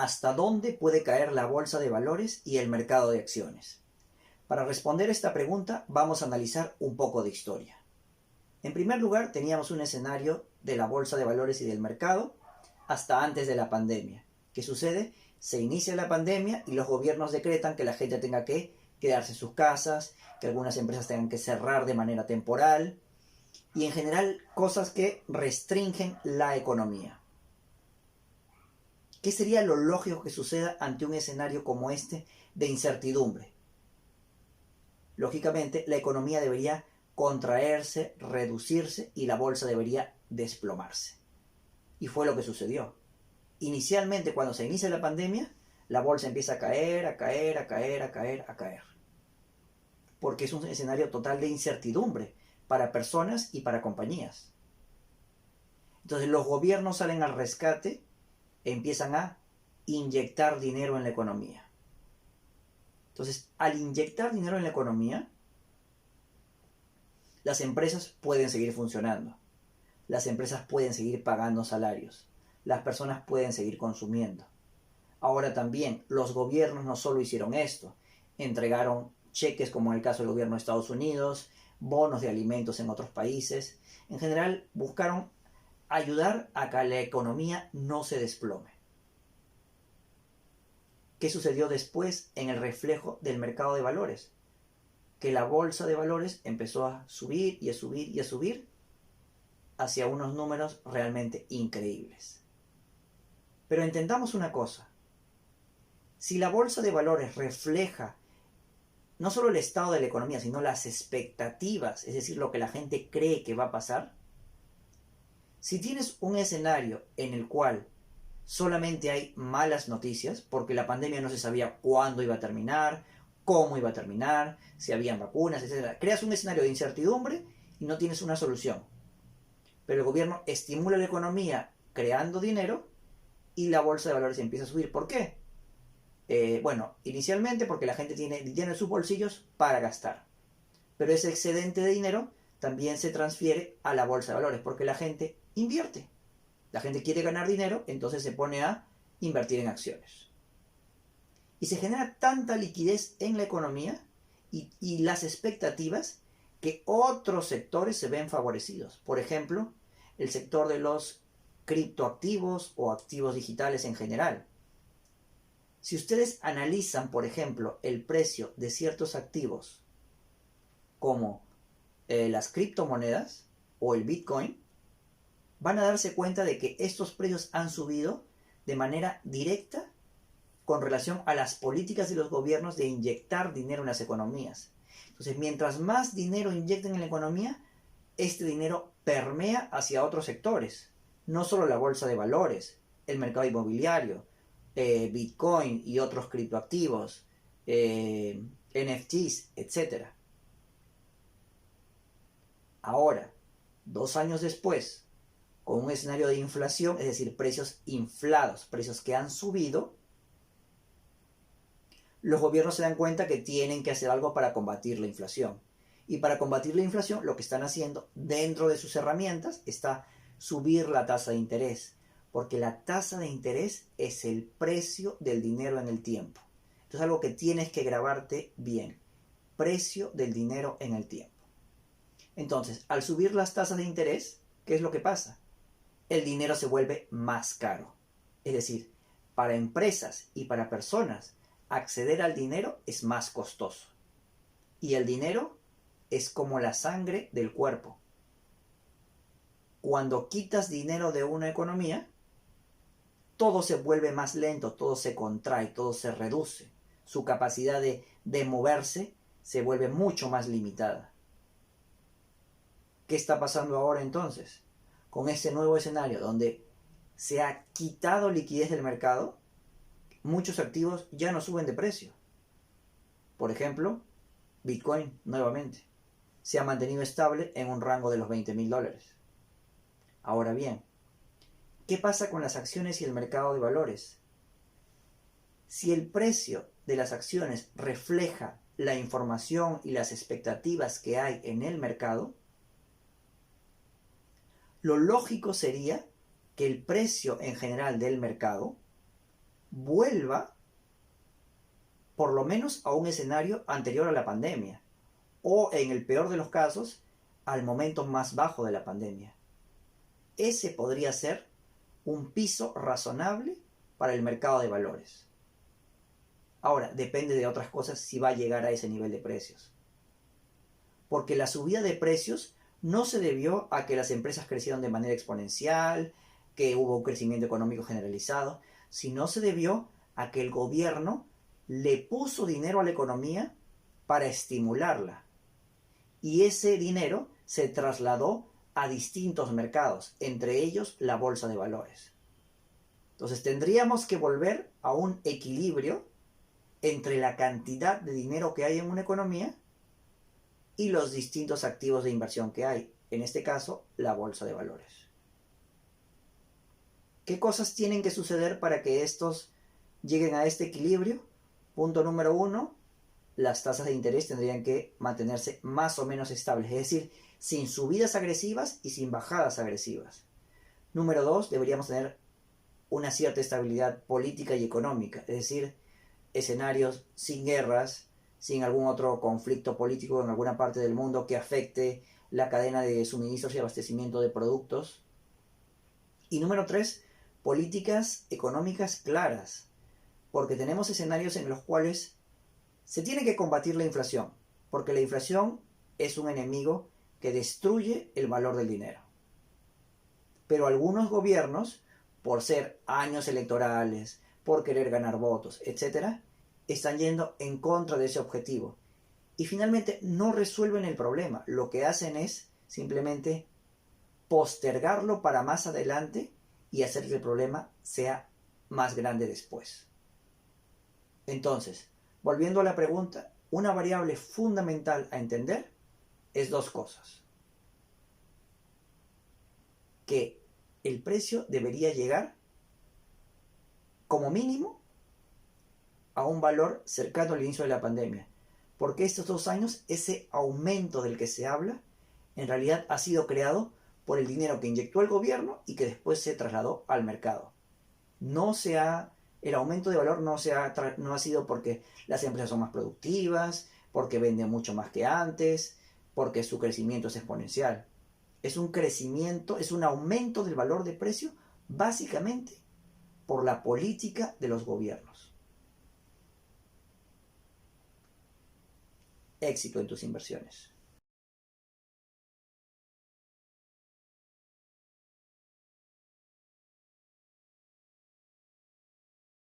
¿hasta dónde puede caer la bolsa de valores y el mercado de acciones? Para responder esta pregunta vamos a analizar un poco de historia. En primer lugar, teníamos un escenario de la bolsa de valores y del mercado hasta antes de la pandemia. ¿Qué sucede? Se inicia la pandemia y los gobiernos decretan que la gente tenga que quedarse en sus casas, que algunas empresas tengan que cerrar de manera temporal y en general cosas que restringen la economía. ¿Qué sería lo lógico que suceda ante un escenario como este de incertidumbre? Lógicamente, la economía debería contraerse, reducirse y la bolsa debería desplomarse. Y fue lo que sucedió. Inicialmente, cuando se inicia la pandemia, la bolsa empieza a caer, a caer, a caer, a caer, a caer. Porque es un escenario total de incertidumbre para personas y para compañías. Entonces los gobiernos salen al rescate e empiezan a inyectar dinero en la economía. Entonces, al inyectar dinero en la economía, las empresas pueden seguir funcionando. Las empresas pueden seguir pagando salarios. Las personas pueden seguir consumiendo. Ahora también, los gobiernos no solo hicieron esto, entregaron cheques como en el caso del gobierno de Estados Unidos, bonos de alimentos en otros países. En general, buscaron ayudar a que la economía no se desplome. ¿Qué sucedió después en el reflejo del mercado de valores? Que la bolsa de valores empezó a subir y a subir y a subir hacia unos números realmente increíbles. Pero entendamos una cosa. Si la bolsa de valores refleja no solo el estado de la economía, sino las expectativas, es decir, lo que la gente cree que va a pasar, si tienes un escenario en el cual solamente hay malas noticias, porque la pandemia no se sabía cuándo iba a terminar, cómo iba a terminar, si habían vacunas, etc. Creas un escenario de incertidumbre y no tienes una solución. Pero el gobierno estimula la economía creando dinero y la bolsa de valores empieza a subir. ¿Por qué? Bueno, inicialmente porque la gente tiene dinero en sus bolsillos para gastar. Pero ese excedente de dinero también se transfiere a la bolsa de valores porque la gente invierte. La gente quiere ganar dinero, entonces se pone a invertir en acciones. Y se genera tanta liquidez en la economía y las expectativas que otros sectores se ven favorecidos. Por ejemplo, el sector de los criptoactivos o activos digitales en general. Si ustedes analizan, por ejemplo, el precio de ciertos activos como las criptomonedas o el Bitcoin, van a darse cuenta de que estos precios han subido de manera directa con relación a las políticas de los gobiernos de inyectar dinero en las economías. Entonces, mientras más dinero inyecten en la economía, este dinero permea hacia otros sectores, no solo la bolsa de valores, el mercado inmobiliario, Bitcoin y otros criptoactivos, NFTs, etc. Ahora, 2 años después, con un escenario de inflación, es decir, precios inflados, precios que han subido, los gobiernos se dan cuenta que tienen que hacer algo para combatir la inflación. Y para combatir la inflación, lo que están haciendo dentro de sus herramientas está subir la tasa de interés, porque la tasa de interés es el precio del dinero en el tiempo. Esto es algo que tienes que grabarte bien. Precio del dinero en el tiempo. Entonces, al subir las tasas de interés, ¿qué es lo que pasa? El dinero se vuelve más caro. Es decir, para empresas y para personas, acceder al dinero es más costoso. Y el dinero es como la sangre del cuerpo. Cuando quitas dinero de una economía, todo se vuelve más lento, todo se contrae, todo se reduce. Su capacidad de moverse se vuelve mucho más limitada. ¿Qué está pasando ahora entonces? Con este nuevo escenario donde se ha quitado liquidez del mercado, muchos activos ya no suben de precio. Por ejemplo, Bitcoin nuevamente se ha mantenido estable en un rango de los $20,000. Ahora bien, ¿qué pasa con las acciones y el mercado de valores? Si el precio de las acciones refleja la información y las expectativas que hay en el mercado, lo lógico sería que el precio en general del mercado vuelva por lo menos a un escenario anterior a la pandemia, o en el peor de los casos, al momento más bajo de la pandemia. Ese podría ser un piso razonable para el mercado de valores. Ahora, depende de otras cosas si va a llegar a ese nivel de precios. Porque la subida de precios no se debió a que las empresas crecieron de manera exponencial, que hubo un crecimiento económico generalizado, sino se debió a que el gobierno le puso dinero a la economía para estimularla. Y ese dinero se trasladó a distintos mercados, entre ellos la bolsa de valores. Entonces tendríamos que volver a un equilibrio entre la cantidad de dinero que hay en una economía y los distintos activos de inversión que hay, en este caso la bolsa de valores. ¿Qué cosas tienen que suceder para que estos lleguen a este equilibrio? Punto número 1, las tasas de interés tendrían que mantenerse más o menos estables, es decir, sin subidas agresivas y sin bajadas agresivas. Número 2, deberíamos tener una cierta estabilidad política y económica, es decir, escenarios sin guerras, sin algún otro conflicto político en alguna parte del mundo que afecte la cadena de suministros y abastecimiento de productos. Y número 3, políticas económicas claras, porque tenemos escenarios en los cuales se tiene que combatir la inflación, porque la inflación es un enemigo que destruye el valor del dinero. Pero algunos gobiernos, por ser años electorales, por querer ganar votos, etc., están yendo en contra de ese objetivo. Y finalmente no resuelven el problema. Lo que hacen es simplemente postergarlo para más adelante y hacer que el problema sea más grande después. Entonces, volviendo a la pregunta, una variable fundamental a entender es dos cosas. Que el precio debería llegar como mínimo a un valor cercano al inicio de la pandemia. Porque estos 2 años, ese aumento del que se habla, en realidad ha sido creado por el dinero que inyectó el gobierno y que después se trasladó al mercado. El aumento de valor no ha sido porque las empresas son más productivas, porque venden mucho más que antes, porque su crecimiento es exponencial. Es un crecimiento, es un aumento del valor de precio, básicamente por la política de los gobiernos. Éxito en tus inversiones.